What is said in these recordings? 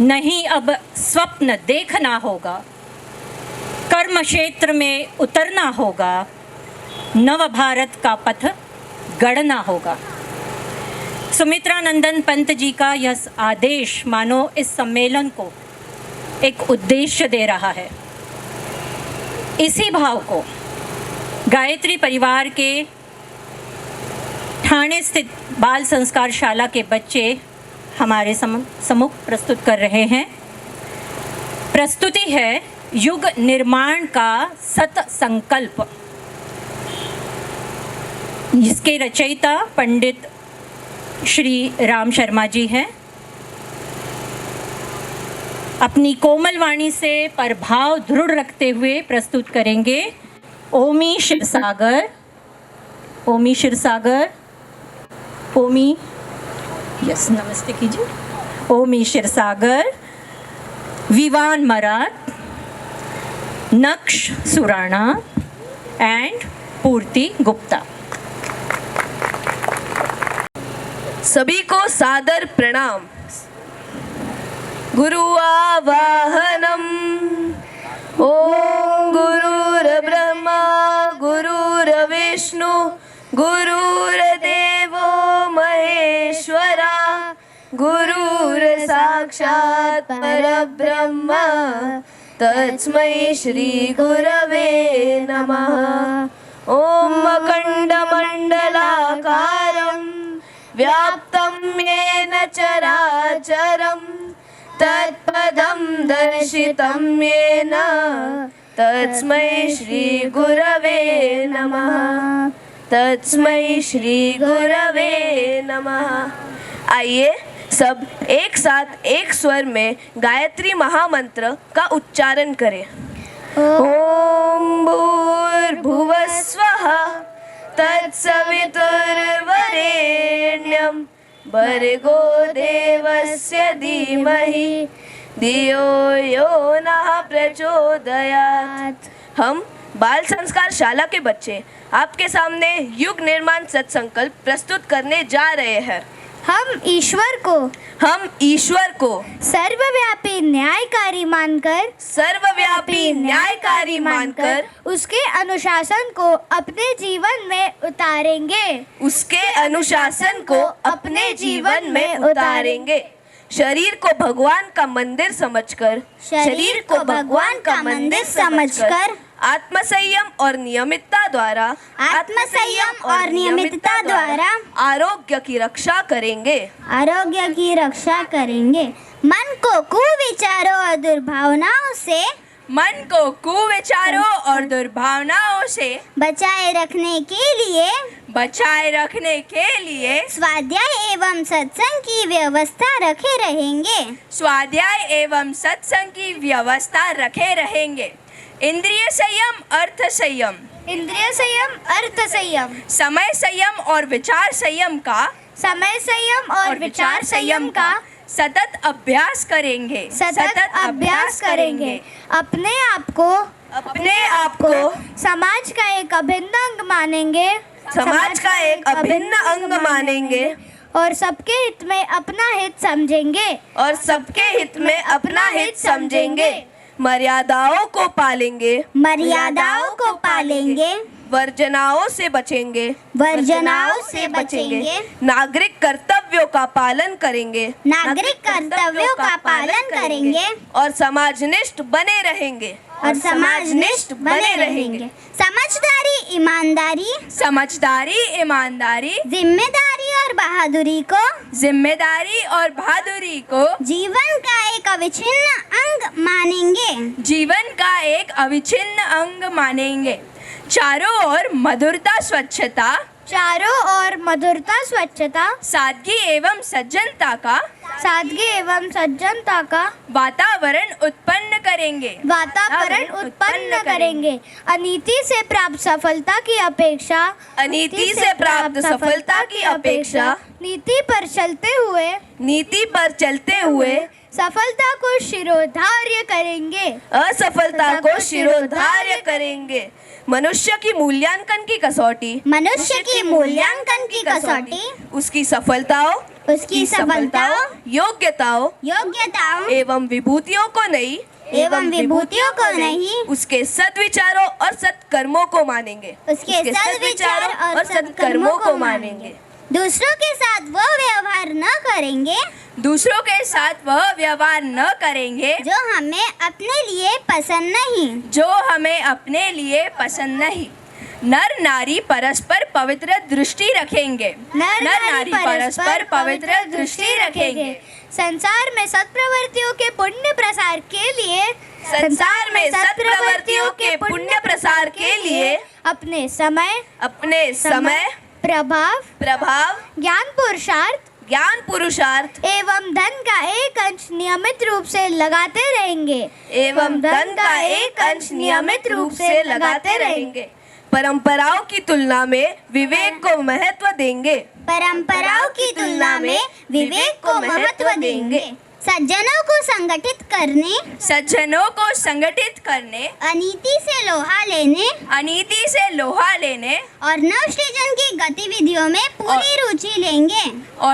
नहीं अब स्वप्न देखना होगा, कर्म क्षेत्र में उतरना होगा, नव भारत का पथ गढ़ना होगा। सुमित्रा नंदन पंत जी का यह आदेश मानो इस सम्मेलन को एक उद्देश्य दे रहा है। इसी भाव को गायत्री परिवार के ठाणे स्थित बाल संस्कार शाला के बच्चे हमारे सम्मुख प्रस्तुत कर रहे हैं। प्रस्तुति है युग निर्माण का सत संकल्प। इसके रचयिता पंडित श्री राम शर्मा जी हैं। अपनी कोमल वाणी से प्रभाव दृढ़ रखते हुए प्रस्तुत करेंगे ओमी क्षीरसागर। ओमी क्षीरसागर, ओमी, यस नमस्ते कीजिए। ओमी क्षीरसागर, विवान मरात, नक्श सुराणा एंड पूर्ति गुप्ता। सभी को सादर प्रणाम। गुरु आवाहनम। ओम गुरुर्ब्रह्मा गुरुर्विष्णु गुरुर्देवो महेश्वरा गुरुर्साक्षात् परब्रह्म तस्मै श्री गुरवे नमः। ओम अखण्डमण्डलाकारं व्याप्तं येन चराचरं तत्पदं दर्शितं येन तस्मै श्री गुरवे नमः। तस्मै श्री गुरवे नमः। आइए सब एक साथ एक स्वर में गायत्री महामंत्र का उच्चारण करें। ओम भूर्भुवस्वः तत्सवितुर्वरेण्यं भर्गो देवस्य धीमहि धियो यो नः प्रचोदयात्। हम बाल संस्कार शाला के बच्चे आपके सामने युग निर्माण सत्संकल्प प्रस्तुत करने जा रहे हैं। हम ईश्वर को सर्वव्यापी न्यायकारी मानकर उसके अनुशासन को अपने जीवन में उतारेंगे। शरीर को भगवान का मंदिर समझकर आत्मसंयम और नियमितता द्वारा आरोग्य की रक्षा करेंगे। मन को कुविचारों और दुर्भावनाओं से बचाए रखने के लिए स्वाध्याय एवं सत्संग की व्यवस्था रखे रहेंगे। इंद्रिय संयम, अर्थ संयम, समय संयम और विचार संयम का सतत अभ्यास करेंगे। अपने आप को समाज का एक अभिन्न अंग मानेंगे और सबके हित में अपना हित समझेंगे। मर्यादाओं को पालेंगे, वर्जनाओं से बचेंगे। नागरिक कर्तव्यों का पालन करेंगे और समाजनिष्ठ बने रहेंगे। समझदारी, ईमानदारी, जिम्मेदारी और बहादुरी को जीवन का एक अविच्छिन्न अंग मानेंगे। चारों ओर मधुरता स्वच्छता, सादगी एवं सज्जनता का वातावरण उत्पन्न करेंगे। अनीति से प्राप्त सफलता की अपेक्षा नीति पर चलते हुए सफलता को शिरोधार्य करेंगे। असफलता को शिरोधार्य करेंगे। मनुष्य की मूल्यांकन की कसौटी, मनुष्य की मूल्यांकन की कसौटी उसकी सफलताओं, उसकी सफलताओं, योग्यताओं योग्यताओं एवं विभूतियों को नहीं, एवं विभूतियों को नहीं, उसके सद्विचारों और सत्कर्मों को मानेंगे। उसके सद्विचार और सत्कर्मों को मानेंगे। दूसरों के साथ वह व्यवहार न करेंगे, दूसरों के साथ वह व्यवहार न करेंगे जो हमें अपने लिए पसंद नहीं, जो हमें अपने लिए पसंद नहीं। नर नारी परस्पर पवित्र दृष्टि रखेंगे। नर नारी परस्पर पवित्र दृष्टि रखेंगे। संसार में सत्प्रवृत्तियों के पुण्य प्रसार के लिए, संसार में सत्प्रवृत्तियों के पुण्य प्रसार के लिए अपने समय प्रभाव ज्ञान पुरुषार्थ एवं धन का एक अंश नियमित रूप से लगाते रहेंगे। परंपराओं की तुलना में विवेक को महत्व देंगे। सज्जनों को संगठित करने अनीति से लोहा लेने और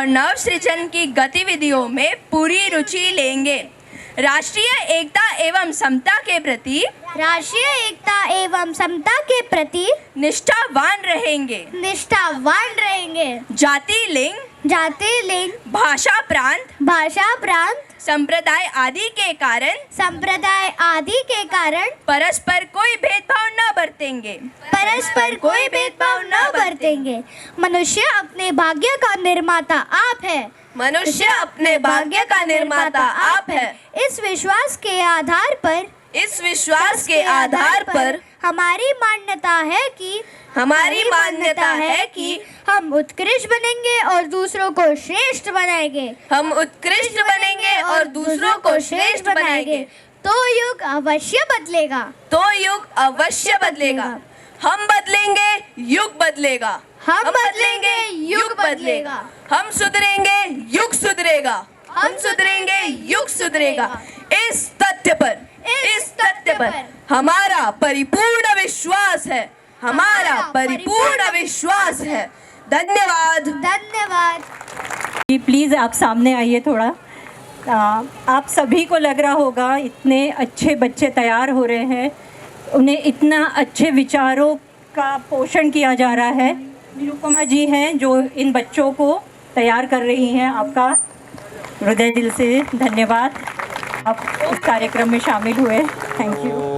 नवसृजन की गतिविधियों में पूरी रुचि लेंगे। राष्ट्रीय एकता एवं समता के प्रति निष्ठावान रहेंगे। जाति लिंग भाषा प्रांत संप्रदाय आदि के कारण परस्पर कोई भेदभाव न बरतेंगे। मनुष्य अपने भाग्य का निर्माता आप है। इस विश्वास के आधार पर हमारी मान्यता है कि हम उत्कृष्ट बनेंगे और दूसरों को श्रेष्ठ बनाएंगे। तो युग अवश्य बदलेगा। हम बदलेंगे, युग बदलेगा। हम सुधरेंगे, युग सुधरेगा। इस तथ्य पर हमारा परिपूर्ण विश्वास है। धन्यवाद। जी प्लीज़ आप सामने आइए थोड़ा। आप सभी को लग रहा होगा इतने अच्छे बच्चे तैयार हो रहे हैं, उन्हें इतना अच्छे विचारों का पोषण किया जा रहा है। निरुपमा जी हैं जो इन बच्चों को तैयार कर रही हैं। आपका हृदय दिल से धन्यवाद, आप इस कार्यक्रम में शामिल हुए। Thank you.